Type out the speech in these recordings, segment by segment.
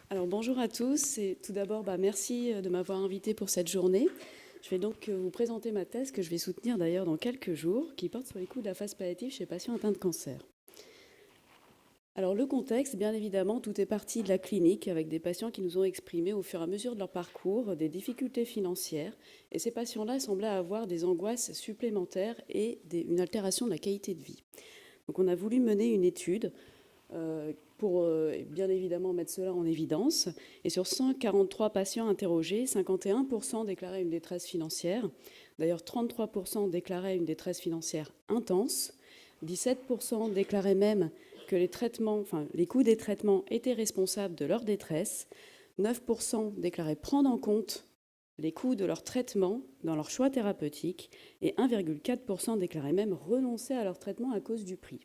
Alors bonjour à tous et tout d'abord merci de m'avoir invité pour cette journée. Je vais donc vous présenter ma thèse que je vais soutenir d'ailleurs dans quelques jours qui porte sur les coûts de la phase palliative chez les patients atteints de cancer. Alors le contexte, bien évidemment, tout est parti de la clinique avec des patients qui nous ont exprimé au fur et à mesure de leur parcours des difficultés financières et ces patients-là semblaient avoir des angoisses supplémentaires et une altération de la qualité de vie. Donc on a voulu mener une étude pour bien évidemment mettre cela en évidence. Et sur 143 patients interrogés, 51% déclaraient une détresse financière. D'ailleurs, 33% déclaraient une détresse financière intense. 17% déclaraient même que les coûts des traitements étaient responsables de leur détresse. 9% déclaraient prendre en compte les coûts de leur traitement dans leur choix thérapeutique et 1,4% déclaraient même renoncer à leur traitement à cause du prix.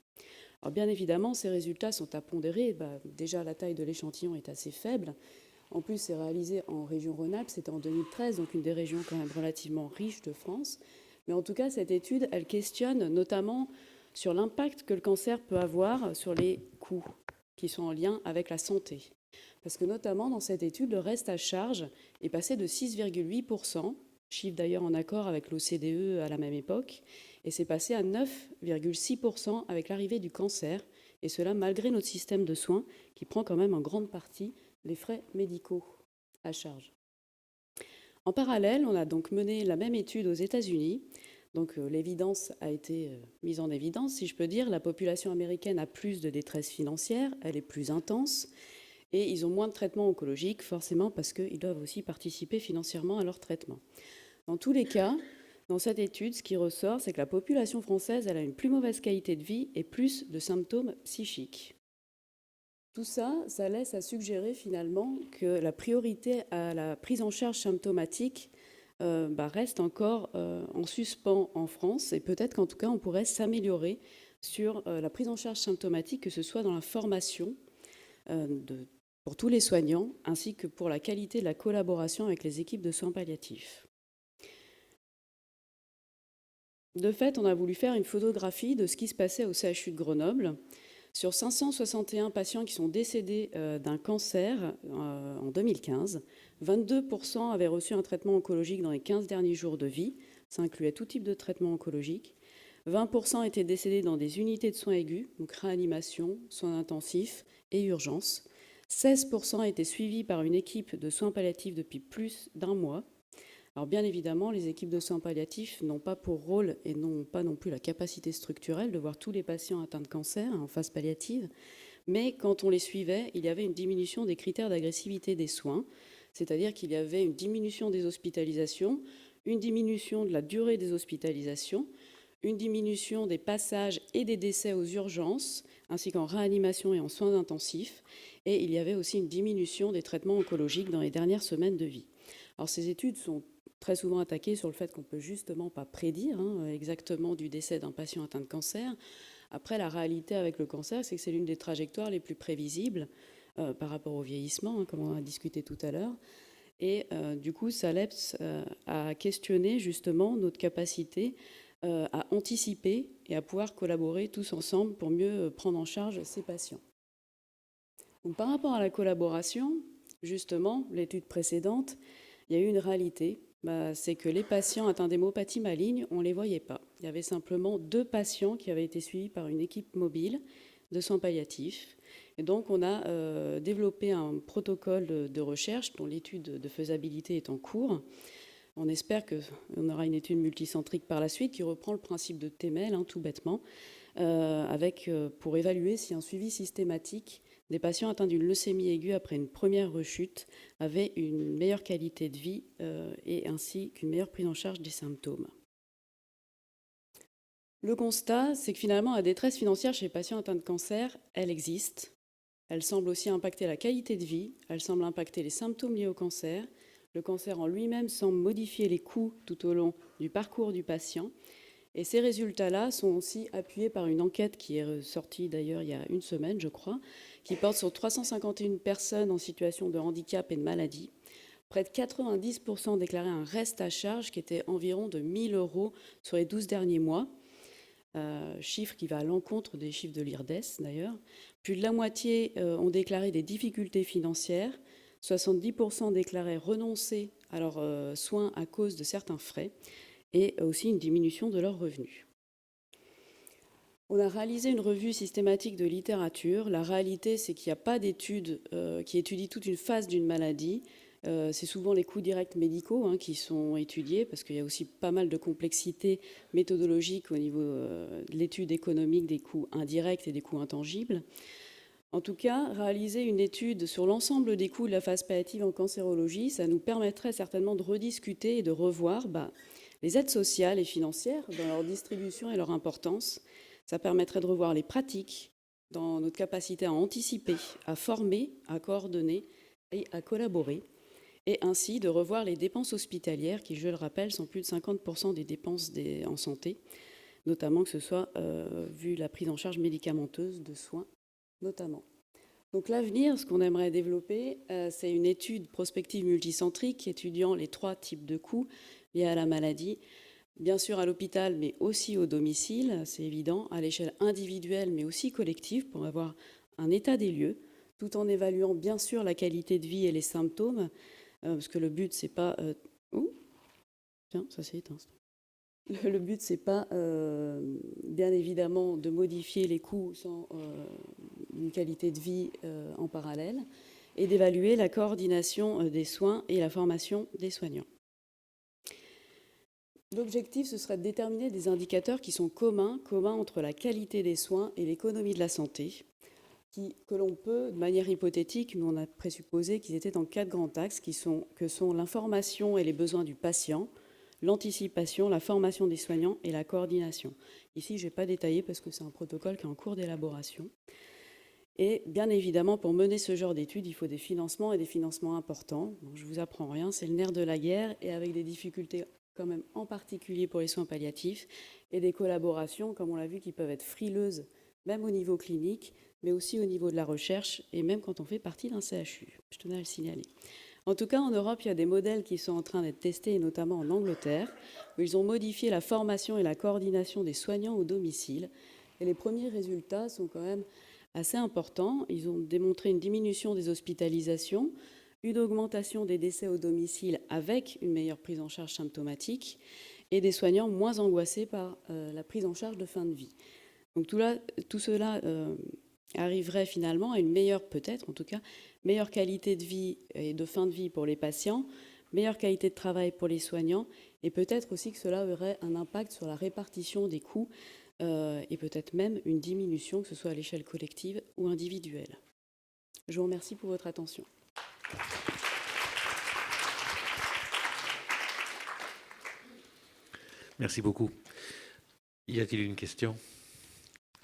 Alors bien évidemment, ces résultats sont à pondérer. Déjà, la taille de l'échantillon est assez faible. En plus, c'est réalisé en région Rhône-Alpes. C'était en 2013, donc une des régions quand même relativement riches de France. Mais en tout cas, cette étude, elle questionne notamment sur l'impact que le cancer peut avoir sur les coûts qui sont en lien avec la santé. Parce que notamment dans cette étude, le reste à charge est passé de 6,8%, chiffre d'ailleurs en accord avec l'OCDE à la même époque, et c'est passé à 9,6% avec l'arrivée du cancer, et cela malgré notre système de soins qui prend quand même en grande partie les frais médicaux à charge. En parallèle, on a donc mené la même étude aux États-Unis. Donc l'évidence a été mise en évidence, si je peux dire. La population américaine a plus de détresse financière, elle est plus intense, et ils ont moins de traitements oncologiques, forcément parce qu'ils doivent aussi participer financièrement à leur traitement. Dans tous les cas, dans cette étude, ce qui ressort, c'est que la population française elle a une plus mauvaise qualité de vie et plus de symptômes psychiques. Tout ça, ça laisse à suggérer finalement que la priorité à la prise en charge symptomatique reste encore en suspens en France et peut-être qu'en tout cas on pourrait s'améliorer sur la prise en charge symptomatique, que ce soit dans la formation pour tous les soignants ainsi que pour la qualité de la collaboration avec les équipes de soins palliatifs. De fait, on a voulu faire une photographie de ce qui se passait au CHU de Grenoble. Sur 561 patients qui sont décédés d'un cancer en 2015, 22% avaient reçu un traitement oncologique dans les 15 derniers jours de vie. Ça incluait tout type de traitement oncologique. 20% étaient décédés dans des unités de soins aigus, donc réanimation, soins intensifs et urgences. 16% étaient suivis par une équipe de soins palliatifs depuis plus d'un mois. Alors bien évidemment, les équipes de soins palliatifs n'ont pas pour rôle et n'ont pas non plus la capacité structurelle de voir tous les patients atteints de cancer en phase palliative, mais quand on les suivait, il y avait une diminution des critères d'agressivité des soins, c'est-à-dire qu'il y avait une diminution des hospitalisations, une diminution de la durée des hospitalisations, une diminution des passages et des décès aux urgences, ainsi qu'en réanimation et en soins intensifs, et il y avait aussi une diminution des traitements oncologiques dans les dernières semaines de vie. Alors ces études sont très souvent attaquées sur le fait qu'on ne peut justement pas prédire exactement du décès d'un patient atteint de cancer. Après, la réalité avec le cancer, c'est que c'est l'une des trajectoires les plus prévisibles par rapport au vieillissement, comme on a discuté tout à l'heure. Et du coup, ça laisse à questionner justement notre capacité à anticiper et à pouvoir collaborer tous ensemble pour mieux prendre en charge ces patients. Donc, par rapport à la collaboration, justement, l'étude précédente, il y a eu une réalité, c'est que les patients atteints d'hémopathie maligne, on ne les voyait pas. Il y avait simplement 2 patients qui avaient été suivis par une équipe mobile de soins palliatifs. Et donc, on a développé un protocole de recherche dont l'étude de faisabilité est en cours. On espère qu'on aura une étude multicentrique par la suite qui reprend le principe de TEMEL, tout bêtement, pour évaluer si un suivi systématique des patients atteints d'une leucémie aiguë après une première rechute avaient une meilleure qualité de vie et ainsi qu'une meilleure prise en charge des symptômes. Le constat, c'est que finalement, la détresse financière chez les patients atteints de cancer, elle existe. Elle semble aussi impacter la qualité de vie, elle semble impacter les symptômes liés au cancer. Le cancer en lui-même semble modifier les coûts tout au long du parcours du patient. Et ces résultats-là sont aussi appuyés par une enquête qui est sortie d'ailleurs il y a une semaine, je crois, qui porte sur 351 personnes en situation de handicap et de maladie. Près de 90% déclaraient un reste à charge qui était environ de 1 000 € sur les 12 derniers mois, chiffre qui va à l'encontre des chiffres de l'IRDES d'ailleurs. Plus de la moitié ont déclaré des difficultés financières. 70% déclaraient renoncer à leurs soins à cause de certains frais et aussi une diminution de leurs revenus. On a réalisé une revue systématique de littérature. La réalité, c'est qu'il n'y a pas d'études qui étudient toute une phase d'une maladie. C'est souvent les coûts directs médicaux qui sont étudiés, parce qu'il y a aussi pas mal de complexité méthodologique au niveau de l'étude économique des coûts indirects et des coûts intangibles. En tout cas, réaliser une étude sur l'ensemble des coûts de la phase palliative en cancérologie, ça nous permettrait certainement de rediscuter et de revoir les aides sociales et financières dans leur distribution et leur importance. Ça permettrait de revoir les pratiques dans notre capacité à anticiper, à former, à coordonner et à collaborer, et ainsi de revoir les dépenses hospitalières qui, je le rappelle, sont plus de 50% des dépenses en santé, notamment que ce soit vu la prise en charge médicamenteuse de soins notamment. Donc l'avenir, ce qu'on aimerait développer, c'est une étude prospective multicentrique étudiant les 3 types de coûts liés à la maladie, bien sûr à l'hôpital, mais aussi au domicile, c'est évident, à l'échelle individuelle, mais aussi collective, pour avoir un état des lieux, tout en évaluant bien sûr la qualité de vie et les symptômes, parce que le but, c'est pas... Tiens, ça s'est éteint. Le but, c'est pas, bien évidemment, de modifier les coûts sans une qualité de vie en parallèle, et d'évaluer la coordination des soins et la formation des soignants. L'objectif, ce serait de déterminer des indicateurs qui sont communs entre la qualité des soins et l'économie de la santé, que l'on peut, de manière hypothétique, nous on a présupposé qu'ils étaient en 4 grands axes, que sont l'information et les besoins du patient, l'anticipation, la formation des soignants et la coordination. Ici, je n'ai pas détaillé parce que c'est un protocole qui est en cours d'élaboration. Et bien évidemment, pour mener ce genre d'études, il faut des financements et des financements importants. Donc, je ne vous apprends rien, c'est le nerf de la guerre, et avec des difficultés quand même en particulier pour les soins palliatifs, et des collaborations, comme on l'a vu, qui peuvent être frileuses, même au niveau clinique, mais aussi au niveau de la recherche, et même quand on fait partie d'un CHU. Je tenais à le signaler. En tout cas, en Europe, il y a des modèles qui sont en train d'être testés, et notamment en Angleterre, où ils ont modifié la formation et la coordination des soignants au domicile. Et les premiers résultats sont quand même assez importants. Ils ont démontré une diminution des hospitalisations, une augmentation des décès au domicile avec une meilleure prise en charge symptomatique, et des soignants moins angoissés par la prise en charge de fin de vie. Donc tout cela arriverait finalement à une meilleure, peut-être en tout cas, meilleure qualité de vie et de fin de vie pour les patients, meilleure qualité de travail pour les soignants, et peut-être aussi que cela aurait un impact sur la répartition des coûts et peut-être même une diminution, que ce soit à l'échelle collective ou individuelle. Je vous remercie pour votre attention. Merci beaucoup. Y a-t-il une question ?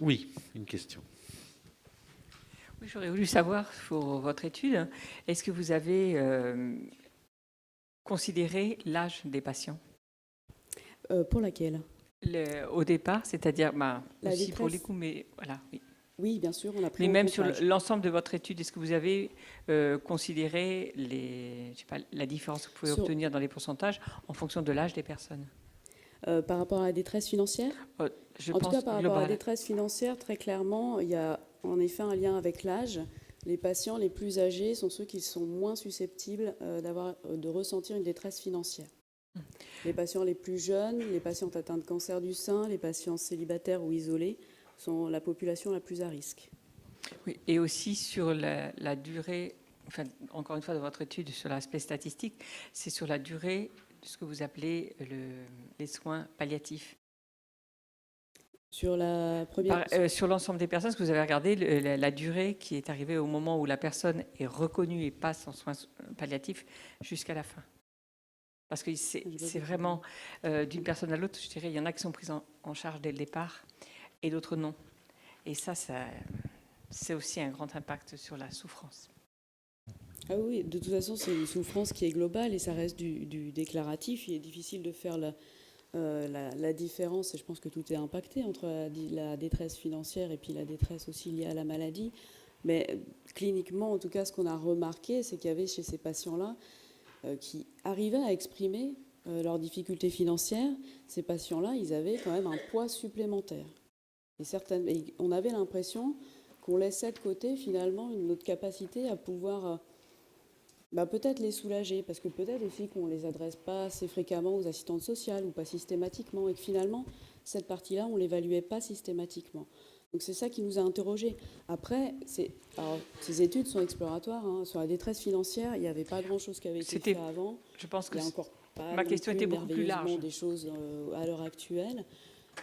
Oui, une question. Oui, j'aurais voulu savoir, pour votre étude, est-ce que vous avez considéré l'âge des patients ? Pour laquelle ? Au départ, c'est-à-dire aussi pour les détresse. coûts, mais voilà, oui. Oui, bien sûr, on a pris Mais en même compte sur l'âge. l'ensemble de votre étude, est-ce que vous avez considéré la différence que vous pouvez obtenir dans les pourcentages en fonction de l'âge des personnes ? Par rapport à la détresse financière ? En tout cas, par rapport à la détresse financière, très clairement, il y a en effet un lien avec l'âge. Les patients les plus âgés sont ceux qui sont moins susceptibles de ressentir une détresse financière. Les patients les plus jeunes, les patients atteints de cancer du sein, les patients célibataires ou isolés sont la population la plus à risque. Oui, et aussi sur la durée, enfin, encore une fois, de votre étude sur l'aspect statistique, c'est sur la durée de ce que vous appelez les soins palliatifs. Sur la première... sur l'ensemble des personnes, est-ce que vous avez regardé la durée qui est arrivée au moment où la personne est reconnue et passe en soins palliatifs jusqu'à la fin ? Parce que c'est vraiment d'une personne à l'autre, je dirais, il y en a qui sont prises en charge dès le départ et d'autres non. Et ça c'est aussi un grand impact sur la souffrance. Ah oui, de toute façon, c'est une souffrance qui est globale et ça reste du déclaratif. Il est difficile de faire la différence, et je pense que tout est impacté entre la détresse financière et puis la détresse aussi liée à la maladie. Mais cliniquement, en tout cas, ce qu'on a remarqué, c'est qu'il y avait chez ces patients-là qui arrivaient à exprimer leurs difficultés financières. Ces patients-là, ils avaient quand même un poids supplémentaire. Et on avait l'impression qu'on laissait de côté finalement notre capacité à pouvoir peut-être les soulager, parce que peut-être aussi qu'on ne les adresse pas assez fréquemment aux assistantes sociales ou pas systématiquement, et que finalement, cette partie-là, on ne l'évaluait pas systématiquement. Donc c'est ça qui nous a interrogés. Après, ces études sont exploratoires. Hein. Sur la détresse financière, il n'y avait pas grand-chose qui avait été fait avant. Je pense que il y a encore pas ma question était beaucoup plus large. Des choses à l'heure actuelle.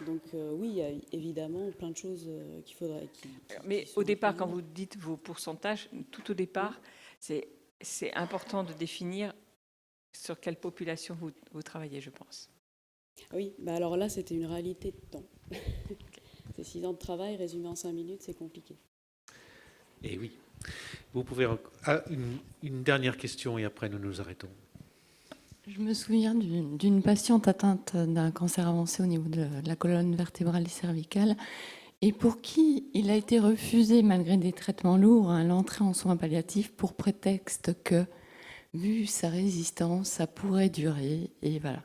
Donc oui, il y a évidemment plein de choses qu'il faudrait... Mais au départ, quand vous dites vos pourcentages, tout au départ, c'est important de définir sur quelle population vous travaillez, je pense. Oui, alors là, c'était une réalité de temps. C'est 6 ans de travail, résumé en 5 minutes, c'est compliqué. Et oui. Vous pouvez... une dernière question et après nous nous arrêtons. Je me souviens d'une patiente atteinte d'un cancer avancé au niveau de la colonne vertébrale et cervicale et pour qui il a été refusé, malgré des traitements lourds, l'entrée en soins palliatifs pour prétexte que, vu sa résistance, ça pourrait durer. Et voilà.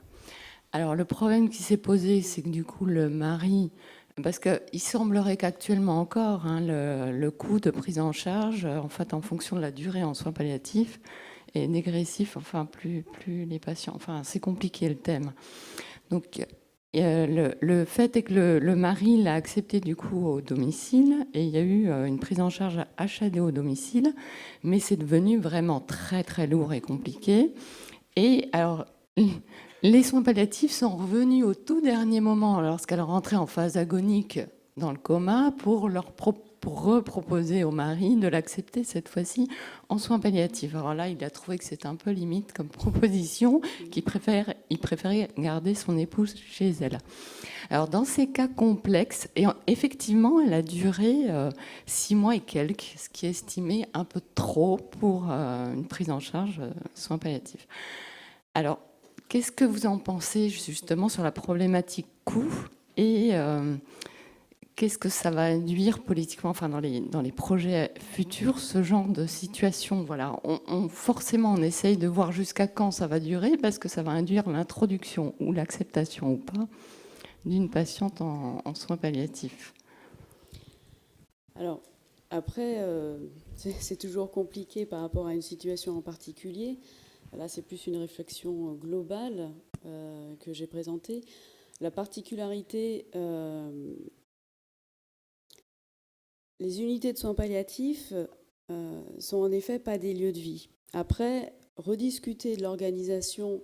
Alors le problème qui s'est posé, c'est que du coup le mari, parce qu'il semblerait qu'actuellement encore, le coût de prise en charge, en fait, en fonction de la durée en soins palliatifs, est dégressif. Enfin, plus les patients. Enfin, c'est compliqué le thème. Donc le fait est que le mari l'a accepté du coup au domicile et il y a eu une prise en charge HAD au domicile, mais c'est devenu vraiment très très lourd et compliqué. Et alors, les soins palliatifs sont revenus au tout dernier moment, lorsqu'elle rentrait en phase agonique dans le coma, pour reproposer au mari de l'accepter cette fois-ci en soins palliatifs. Alors là, il a trouvé que c'était un peu limite comme proposition, il préférait garder son épouse chez elle. Alors dans ces cas complexes, et effectivement, elle a duré 6 mois et quelques, ce qui est estimé un peu trop pour une prise en charge soins palliatifs. Alors, qu'est-ce que vous en pensez justement sur la problématique coût et qu'est-ce que ça va induire politiquement, enfin dans les projets futurs, ce genre de situation? Voilà, forcément, on essaye de voir jusqu'à quand ça va durer parce que ça va induire l'introduction ou l'acceptation ou pas d'une patiente en soins palliatifs. Alors, après, c'est toujours compliqué par rapport à une situation en particulier. Là, c'est plus une réflexion globale que j'ai présentée. La particularité, les unités de soins palliatifs sont en effet pas des lieux de vie. Après, rediscuter de l'organisation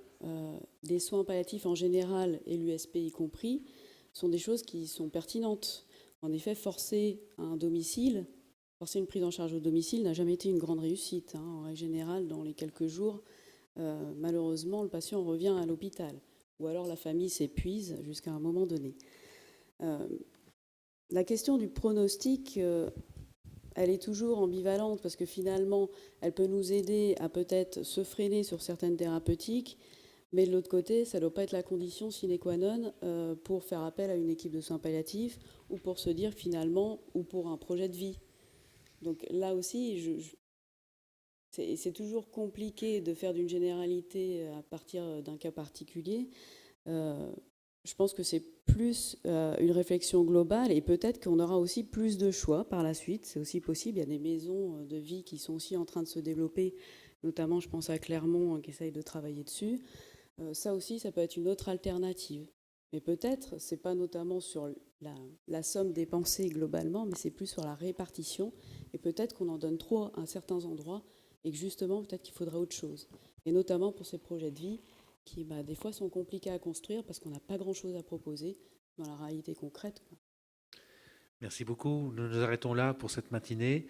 des soins palliatifs en général et l'USP y compris sont des choses qui sont pertinentes. En effet, forcer une prise en charge au domicile n'a jamais été une grande réussite. En règle générale, dans les quelques jours, malheureusement, le patient revient à l'hôpital. Ou alors la famille s'épuise jusqu'à un moment donné. La question du pronostic, elle est toujours ambivalente parce que finalement, elle peut nous aider à peut-être se freiner sur certaines thérapeutiques, mais de l'autre côté, ça ne doit pas être la condition sine qua non pour faire appel à une équipe de soins palliatifs ou pour se dire finalement, ou pour un projet de vie. Donc là aussi, c'est toujours compliqué de faire d'une généralité à partir d'un cas particulier. Je pense que c'est plus une réflexion globale et peut-être qu'on aura aussi plus de choix par la suite. C'est aussi possible. Il y a des maisons de vie qui sont aussi en train de se développer, notamment je pense à Clermont qui essaye de travailler dessus. Ça aussi, ça peut être une autre alternative. Mais peut-être, c'est pas notamment sur la somme dépensée globalement, mais c'est plus sur la répartition. Et peut-être qu'on en donne trop à certains endroits et que justement, peut-être qu'il faudra autre chose. Et notamment pour ces projets de vie qui, des fois, sont compliqués à construire parce qu'on n'a pas grand-chose à proposer dans la réalité concrète. Merci beaucoup. Nous nous arrêtons là pour cette matinée.